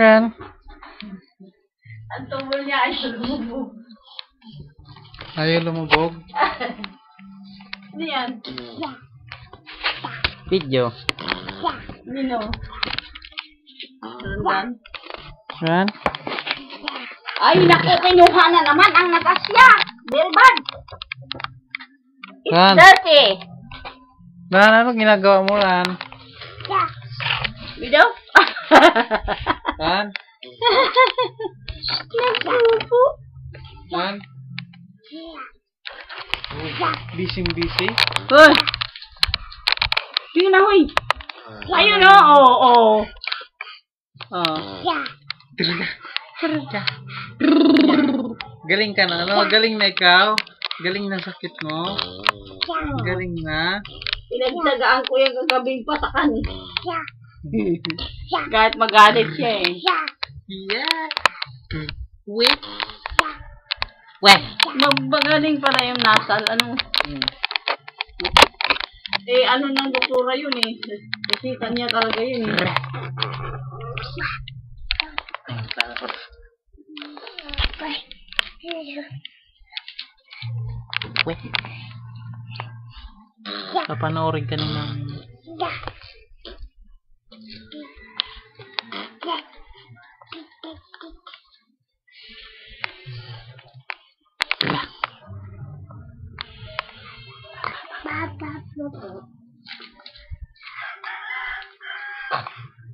Ren. Ang tungkol niya ay lumubog. Ayaw lumubog? Ano yan? Video. Nino? Ran? Ren? Ay, nakikinuha na naman ang nakasya. Very bad. It's Ran. dirty. Ren, ano ginagawa mo, Ren? Video? Ren? Nagpupo. Ren? Busy. Uy! Tingnan na, huy! Ayun o! Oo! Galing ka na, ano? Galing na ikaw? Galing na sakit mo? Galing na? Pinagsagaan ko yung kagabing pasakan eh. Kahit magalit siya eh. Yeah! Wait! Magaling pala yung nasal. Ano? Eh, ano ng doktora yun eh. Kasi kanya talaga yun eh. Wait. Papanoorin ka ng...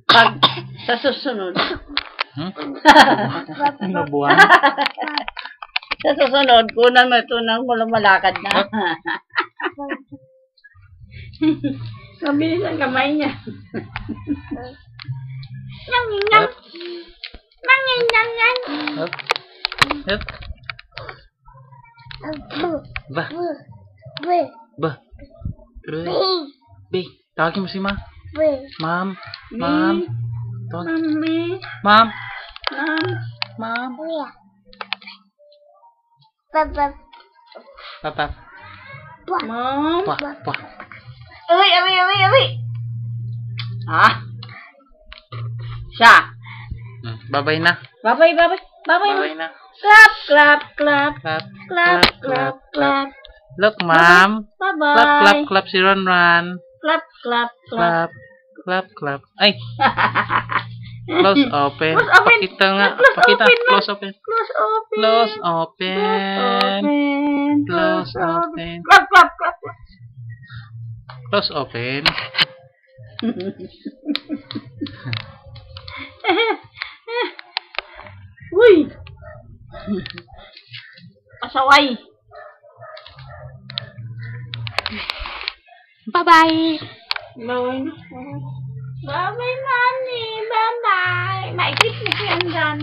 Pag sa susunod. Nabuhan? Sa susunod, kunan mo ito nang malakad na. Mabilis ang kamay niya. Nang. Hup. Hup. Ba. B. Tawagin mo si Ma. Ma'am. Tawag. Ma'am. Papa. Mom. Pa. Awi. Ah. Siya. Babay na. Babay. Babay na. Clap. Look, Ma'am. Bye-bye. Clap si Ron. Clap. Clap. Ay. Close open. Pakita nga. Close open. Clap. Close open. Uy. Pasaway. Bye-bye. Bye-bye, Mami. Bye-bye. Maiklit na siya dyan.